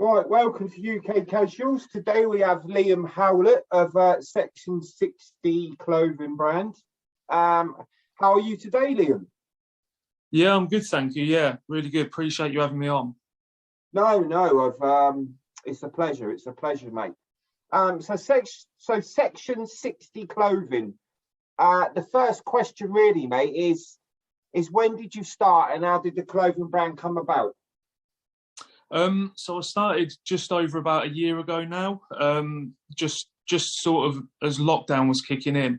Right, welcome to UK Casuals. Today we have Liam Howlett of Section 60 clothing brand. How are you today, Liam? Yeah, I'm good, thank you. Yeah, really good. Appreciate you having me on. No, it's a pleasure. It's a pleasure, mate. So Section 60 clothing. The first question, really, mate, is when did you start and how did the clothing brand come about? So I started just over about a year ago now. Just sort of as lockdown was kicking in.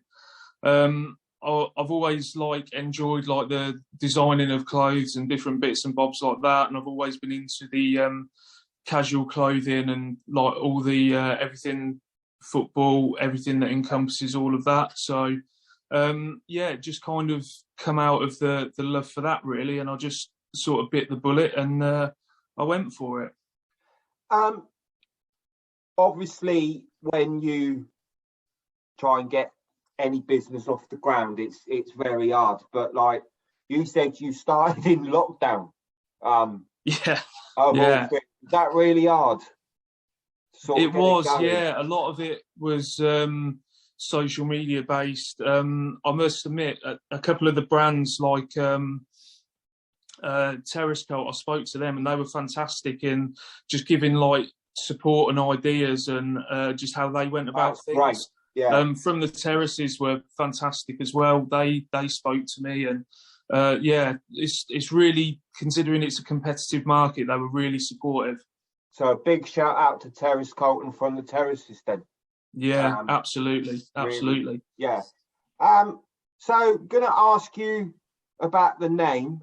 I've always enjoyed the designing of clothes and different bits and bobs like that, and I've always been into the casual clothing and all the everything football, everything that encompasses all of that. So it just kind of come out of the love for that really, and I just sort of bit the bullet and I went for it. Obviously, when you try and get any business off the ground, it's very hard. But like you said, you started in lockdown. Yeah. Is that really hard? It was, yeah. A lot of it was social media based. I must admit, a couple of the brands like Terrace, I spoke to them and they were fantastic in just giving support and ideas and just how they went about things. Right. Yeah. From the Terraces were fantastic as well. They spoke to me and it's really, considering it's a competitive market, they were really supportive. So a big shout out to Terrace Colton from the Terraces then. Yeah, absolutely. Really, yeah. So gonna ask you about the name.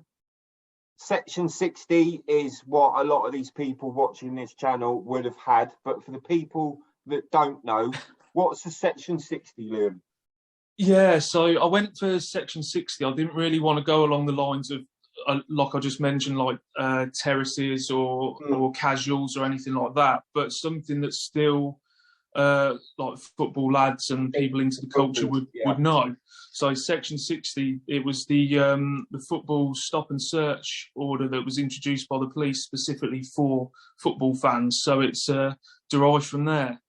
Section 60 is what a lot of these people watching this channel would have had, but for the people that don't know, what's a Section 60, Liam? Yeah, so I went for Section 60. I didn't really want to go along the lines of, like I just mentioned, terraces or casuals or anything like that, but something that's still football lads and people into the culture would know. So Section 60, it was the football stop and search order that was introduced by the police specifically for football fans. So it's derived from there.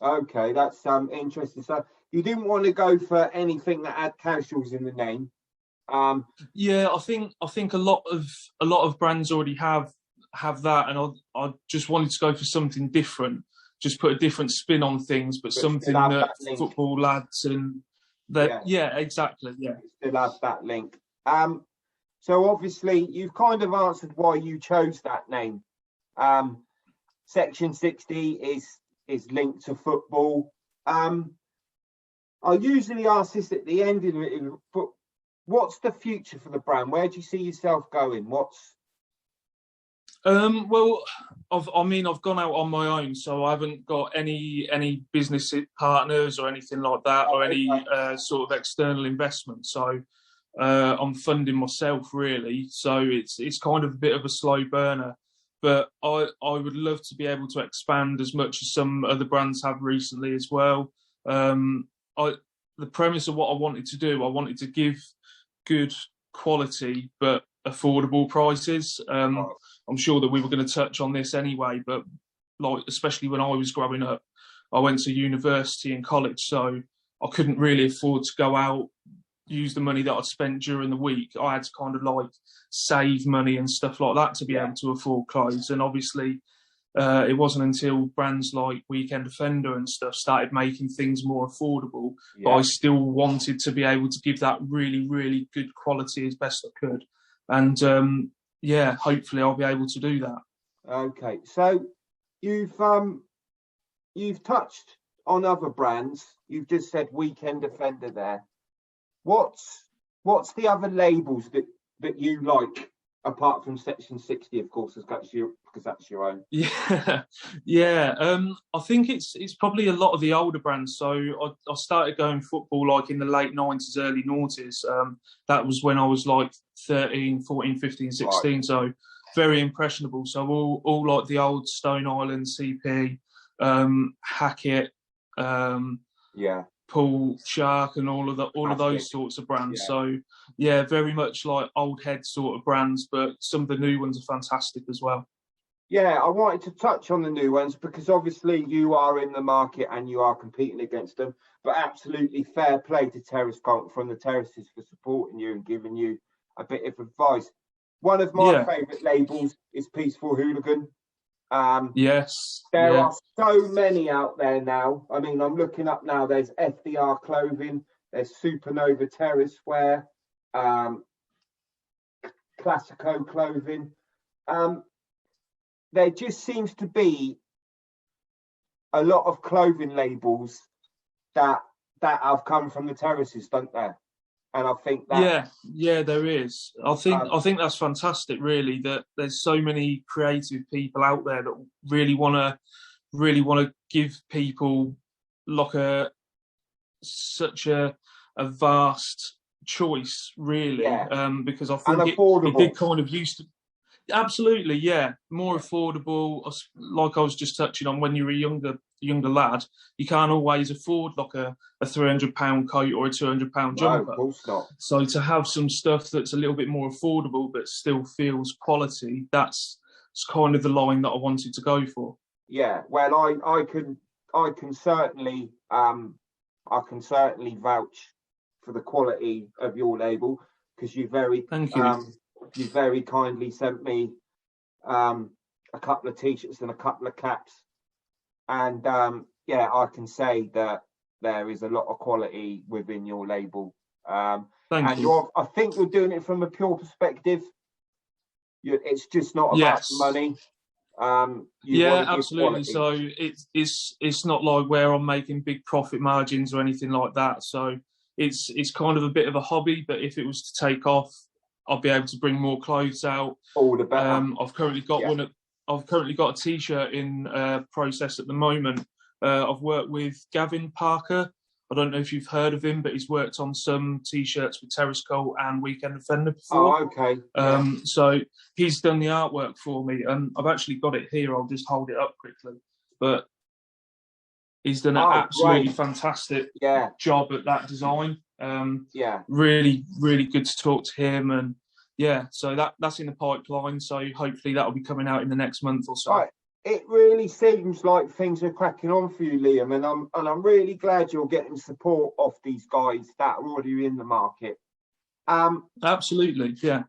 Okay, that's interesting. So you didn't want to go for anything that had casuals in the name. Yeah, I think a lot of brands already have that, and I just wanted to go for something different. Just put a different spin on things, but something that football lads and that, yeah, exactly, yeah. Still have that link. So obviously you've kind of answered why you chose that name. Section 60 is linked to football. I usually ask this at the end of it, but what's the future for the brand? Where do you see yourself going? Well, I've gone out on my own, so I haven't got any business partners or anything like that, or any sort of external investment. So I'm funding myself really. So it's kind of a bit of a slow burner, but I would love to be able to expand as much as some other brands have recently as well. The premise of what I wanted to do, I wanted to give good quality but affordable prices. I'm sure that we were going to touch on this anyway, but especially when I was growing up, I went to university and college, so I couldn't really afford to go out, use the money that I'd spent during the week. I had to kind of save money and stuff like that to be able to afford clothes. And obviously it wasn't until brands like Weekend Offender and stuff started making things more affordable, but I still wanted to be able to give that really, really good quality as best I could. And hopefully I'll be able to do that. Okay, so you've touched on other brands. You've just said Weekend Offender there. What's the other labels that you like apart from Section 60, of course, because that's your own? Yeah. I think it's probably a lot of the older brands. So I started going football in the late 90s, early noughties. That was when I was 13, 14, 15, 16. Right. So very impressionable. So all the old Stone Island, CP, Hackett, Pool, Shark, and all of those sorts of brands. Yeah. So yeah, very much old head sort of brands, but some of the new ones are fantastic as well. Yeah, I wanted to touch on the new ones because obviously you are in the market and you are competing against them. But absolutely fair play to Terrace from the Terraces for supporting you and giving you a bit of advice. One of my Yeah. favourite labels is Peaceful Hooligan. Yes. There Yeah. are so many out there now. I mean, I'm looking up now. There's FDR clothing. There's Supernova Terrace wear. Classico clothing. There just seems to be a lot of clothing labels that have come from the Terraces, don't there? And I think that Yeah, there is. I think that's fantastic. Really, that there's so many creative people out there that really want to give people like such a vast choice, really. Because I think it did kind of used to. Absolutely, yeah. More affordable. Like I was just touching on, when you're a younger lad, you can't always afford like a £300 coat or a £200 jumper. No, of course not. So to have some stuff that's a little bit more affordable but still feels quality, that's kind of the line that I wanted to go for. Yeah, well, I can certainly vouch for the quality of your label because Thank you. You very kindly sent me a couple of t-shirts and a couple of caps, and yeah, I can say that there is a lot of quality within your label. Thank you. I think you're doing it from a pure perspective. It's just not about money. Yeah, absolutely. So it's not like where I'm making big profit margins or anything like that. So it's kind of a bit of a hobby. But if it was to take off, I'll be able to bring more clothes out. All the better. I've currently got I've currently got a t-shirt in process at the moment. I've worked with Gavin Parker. I don't know if you've heard of him, but he's worked on some t-shirts with Terrace and Weekend Offender before. Oh, okay. So he's done the artwork for me, and I've actually got it here. I'll just hold it up quickly. But he's done an absolutely fantastic job at that design. Really, really good to talk to him, and so that's in the pipeline. So hopefully that'll be coming out in the next month or so. Right. It really seems like things are cracking on for you, Liam, and I'm really glad you're getting support off these guys that are already in the market. Absolutely, yeah.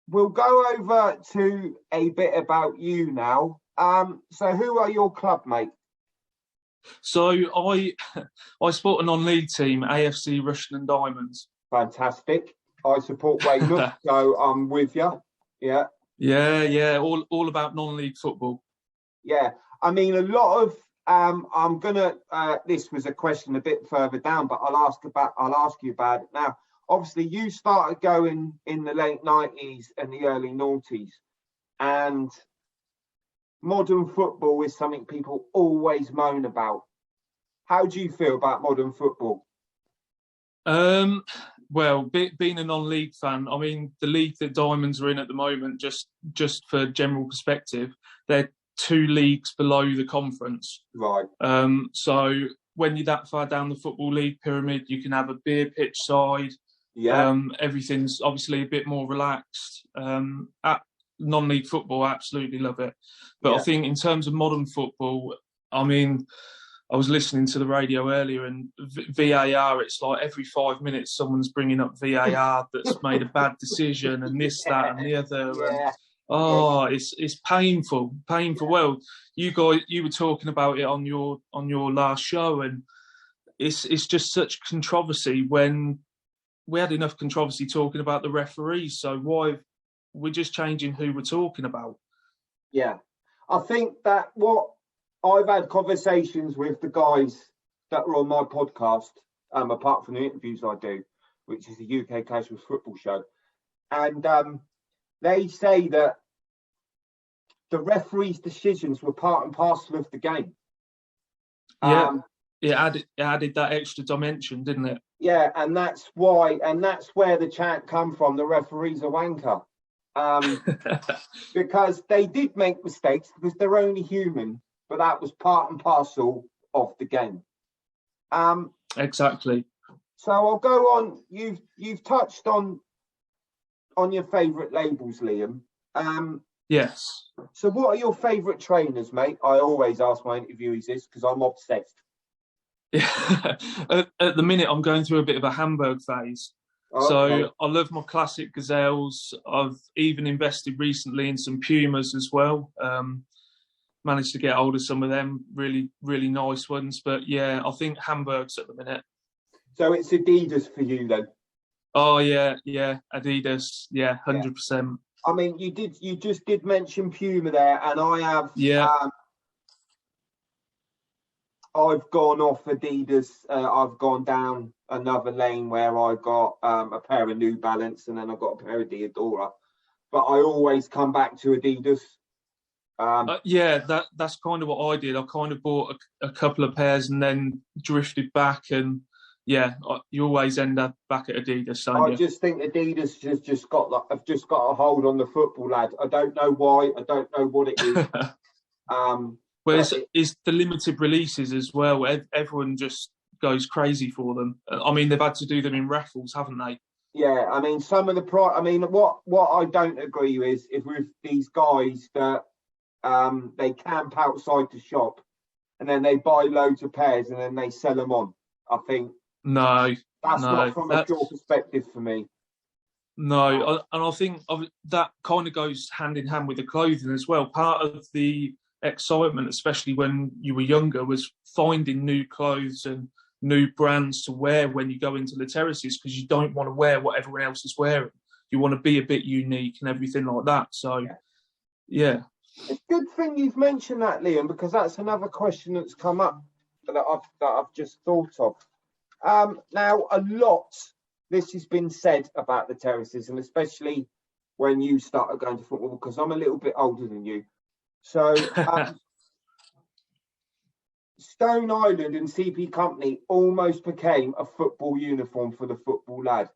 We'll go over to a bit about you now. So who are your club mates? So I support a non-league team, AFC Rushden and Diamonds. Fantastic. I support Weymouth, so I'm with you. Yeah. Yeah. All about non-league football. Yeah. I mean, a lot of I'm gonna. This was a question a bit further down, but I'll ask you about it now. Obviously, you started going in the late 90s and the early noughties, and modern football is something people always moan about. How do you feel about modern football? Well, being a non-league fan, I mean, the league that Diamonds are in at the moment, just for general perspective, they're 2 leagues below the conference. Right. So when you're that far down the Football League pyramid, you can have a beer pitch side. Yeah. Everything's obviously a bit more relaxed. At non-league football, I absolutely love it. But I think in terms of modern football, I mean, I was listening to the radio earlier, and VAR, it's like every 5 minutes someone's bringing up VAR that's made a bad decision and this, that and the other. Yeah. And, it's painful. Well, you were talking about it on your last show, and it's just such controversy when we had enough controversy talking about the referees. So why we're just changing who we're talking about? Yeah, I think that what I've had conversations with the guys that are on my podcast, apart from the interviews I do, which is the UK Casual Football Show, and they say that the referees' decisions were part and parcel of the game. It added that extra dimension, didn't it? Yeah, and that's why, and that's where the chant come from. The referees are wanker, because they did make mistakes because they're only human, but that was part and parcel of the game. Exactly. So I'll go on. You've touched on your favourite labels, Liam. Yes. So what are your favourite trainers, mate? I always ask my interviewees this because I'm obsessed. Yeah. At the minute, I'm going through a bit of a Hamburg phase. Okay. So I love my classic Gazelles. I've even invested recently in some Pumas as well. Managed to get hold of some of them, really, really nice ones. But yeah, I think Hamburg's at the minute. So it's Adidas for you then? Oh yeah, yeah, Adidas, yeah, Yeah. 100%. I mean, you just did mention Puma there, and I have Yeah, I've gone off Adidas. I've gone down another lane where I got a pair of New Balance, and then I got a pair of Diadora. But I always come back to Adidas. yeah, that's kind of what I did. I kind of bought a couple of pairs and then drifted back, and yeah, you always end up back at Adidas, don't I you? just think Adidas has just got like I've just got a hold on the football lad. I don't know why. I don't know what it is. Well, But it's the limited releases as well. Everyone just goes crazy for them. I mean, they've had to do them in raffles, haven't they? yeah, I mean, some of the I mean, what I don't agree with these guys that they camp outside the shop and then they buy loads of pairs and then they sell them on. I think No, that's not no, from a that pure perspective for me. no, and I think that kind of goes hand in hand with the clothing as well. Part of the excitement, especially when you were younger, was finding new clothes and new brands to wear when you go into the terraces, because you don't want to wear what everyone else is wearing. You want to be a bit unique and everything like that. So, yeah. It's a good thing you've mentioned that, Liam, because that's another question that's come up that I've just thought of. Now, a lot this has been said about the terraces, and especially when you started going to football, because I'm a little bit older than you. So, Stone Island and CP Company almost became a football uniform for the football lad.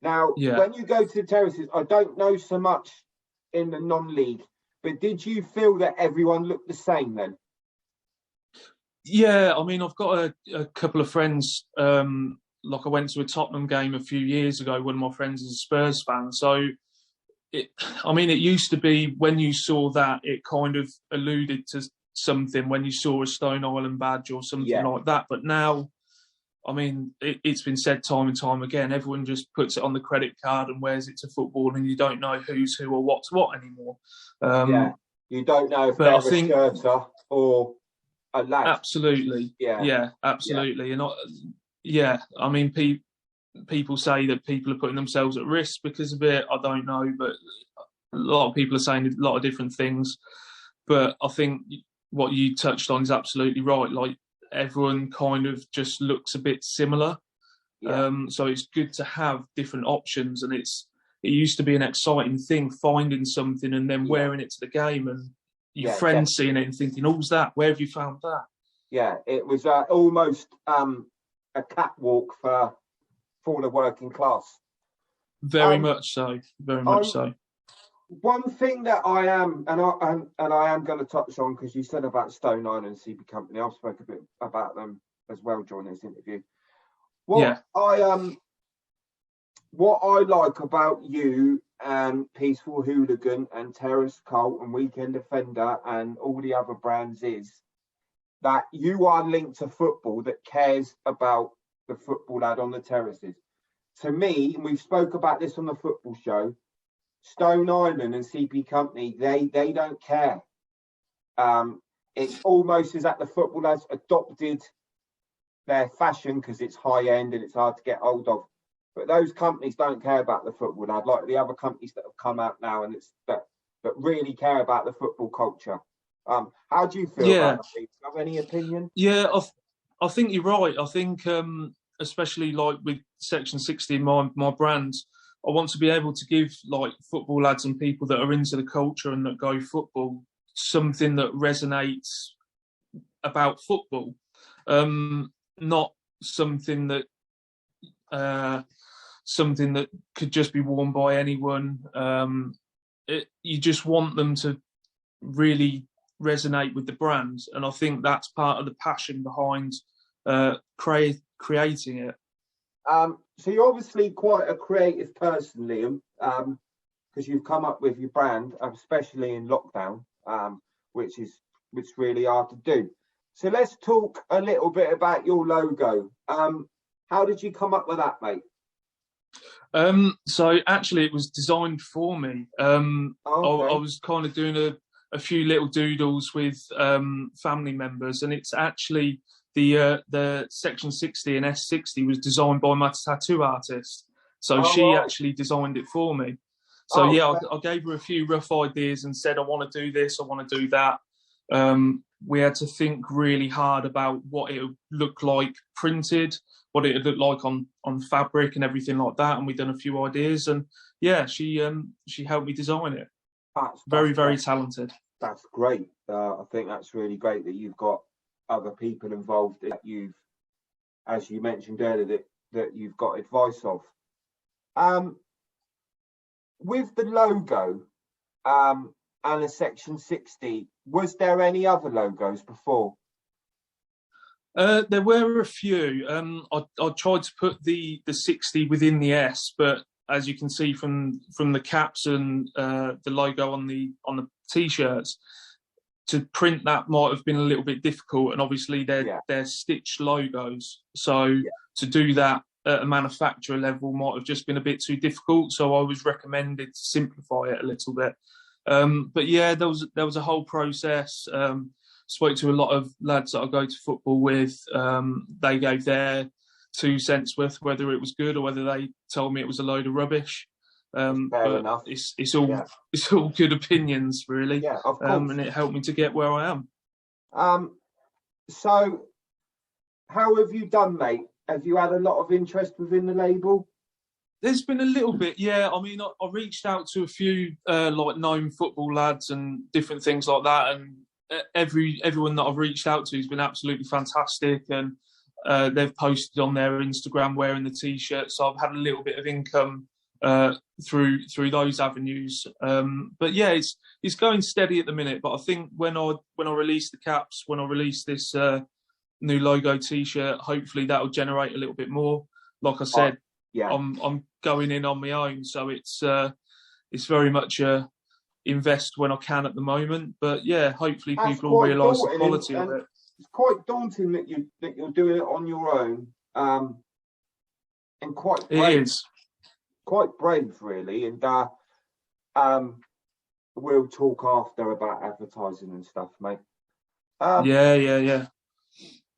Now, Yeah. when you go to the terraces, I don't know so much in the non-league, but did you feel that everyone looked the same then? Yeah, I mean, I've got a couple of friends. Like I went to a Tottenham game a few years ago. One of my friends is a Spurs fan, so I mean, it used to be when you saw that, it kind of alluded to something when you saw a Stone Island badge or something like that. But now, I mean, it's been said time and time again. Everyone just puts it on the credit card and wears it to football, and you don't know who's who or what's what anymore. You don't know if but they're I think a skirter or a lad. absolutely, yeah, absolutely, and yeah, I mean, people say that people are putting themselves at risk because of it. I don't know, but a lot of people are saying a lot of different things. But I think what you touched on is absolutely right. Like, everyone kind of just looks a bit similar. So it's good to have different options, and it used to be an exciting thing finding something and then wearing it to the game, and your friends seeing it and thinking, "Oh, what's that? Where have you found that?" Yeah, it was almost a catwalk for the working class. Very much so. Very much so. One thing that I am, and I am going to touch on, because you said about Stone Island and CP Company. I've spoken a bit about them as well during this interview. What I like about you and Peaceful Hooligan and Terrace Cult and Weekend Defender and all the other brands is that you are linked to football that cares about the football lad on the terraces. To me, and we've spoke about this on the football show, Stone Island and CP Company, they don't care. It's almost as that the football lads adopted their fashion because it's high end and it's hard to get hold of. But those companies don't care about the football lad, like the other companies that have come out now, and it's that really care about the football culture. How do you feel about that? Do you have any opinion? Yeah, I think you're right. I think, especially like with Section 60, my brand, I want to be able to give like football lads and people that are into the culture and that go football something that resonates about football, not something that could just be worn by anyone. You just want them to really resonate with the brand, and I think that's part of the passion behind creating it. So you're obviously quite a creative person, Liam. because you've come up with your brand, especially in lockdown, which is really hard to do. So let's talk a little bit about your logo. How did you come up with that, mate? So actually, it was designed for me. Okay. I was kind of doing a few little doodles with family members, and it's actually the Section 60 and S60 was designed by my tattoo artist. So she actually designed it for me. So I gave her a few rough ideas and said, I want to do this, I want to do that. We had to think really hard about what it would look like printed, what it would look like on fabric and everything like that. And we've done a few ideas, and yeah, she helped me design it. That's very talented. That's great. I think that's really great that you've got other people involved that you've, as you mentioned earlier, that you've got advice of. With the logo and the Section 60, was there any other logos before? There were a few. I tried to put the 60 within the S, but as you can see from the caps and the logo on the t-shirts, to print that might have been a little bit difficult, and obviously they're stitched logos. So to do that at a manufacturer level might have just been a bit too difficult. So I was recommended to simplify it a little bit. But yeah, there was a whole process. Spoke to a lot of lads that I go to football with. They gave their 2 cents worth, whether it was good or whether they told me it was a load of rubbish. Fair enough. It's all good opinions, really. Yeah, of course. And it helped me to get where I am. So how have you done, mate? Have you had a lot of interest within the label? There's been a little bit, yeah. I mean, I reached out to a few like known football lads and different things like that, and everyone that I've reached out to has been absolutely fantastic, and they've posted on their Instagram wearing the t-shirt, so I've had a little bit of income through those avenues. But yeah, it's going steady at the minute. But I think when I release the caps, when I release this new logo t-shirt, hopefully that'll generate a little bit more. Like I said, I'm going in on my own, so it's very much a invest when I can at the moment. But yeah, hopefully people will realise the quality of it. It's quite daunting that you're doing it on your own, and quite brave. It is quite brave, really. And we'll talk after about advertising and stuff, mate. Yeah.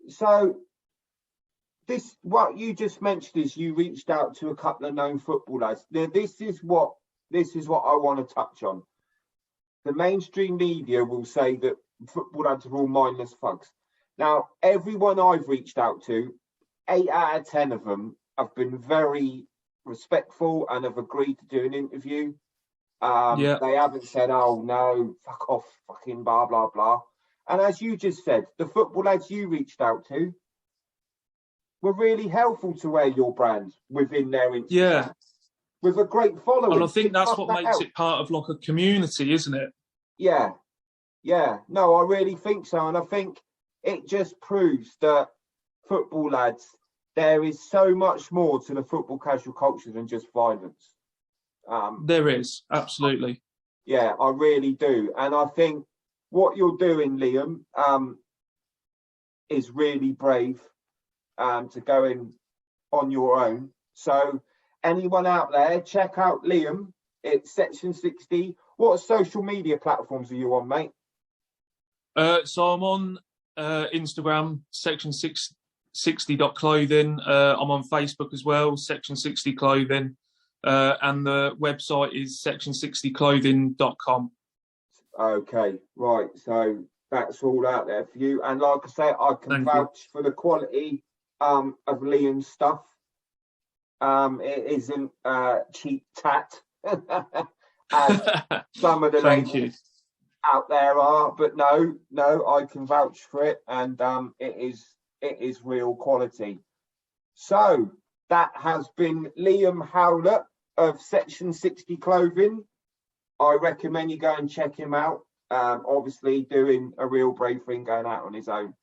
So what you just mentioned is you reached out to a couple of known footballers. Now, this is what I want to touch on. The mainstream media will say that football lads are all mindless thugs. Now, everyone I've reached out to, 8 out of 10 of them have been very respectful and have agreed to do an interview. They haven't said, "Oh no, fuck off, fucking blah blah blah." And as you just said, the football lads you reached out to were really helpful to wear your brand within their Instagram. Yeah. With a great following. And I think that's what makes it part of like a community, isn't it? Yeah. No, I really think so. And I think it just proves that football lads, there is so much more to the football casual culture than just violence. There is, absolutely. Yeah, I really do. And I think what you're doing, Liam, is really brave to go in on your own. So anyone out there, check out Liam. It's Section 60. What social media platforms are you on, mate? So I'm on Instagram, section60.clothing. I'm on Facebook as well, Section 60 Clothing. And the website is section60clothing.com. Okay, right. So that's all out there for you. And like I say, I can vouch for the quality of Liam's stuff. It isn't cheap tat, as some of the labels out there are. But no, I can vouch for it, and it is real quality. So that has been Liam Howlett of Section 60 Clothing. I recommend you go and check him out. Obviously doing a real brave thing, going out on his own.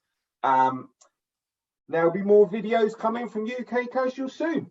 There'll be more videos coming from UK Casual soon.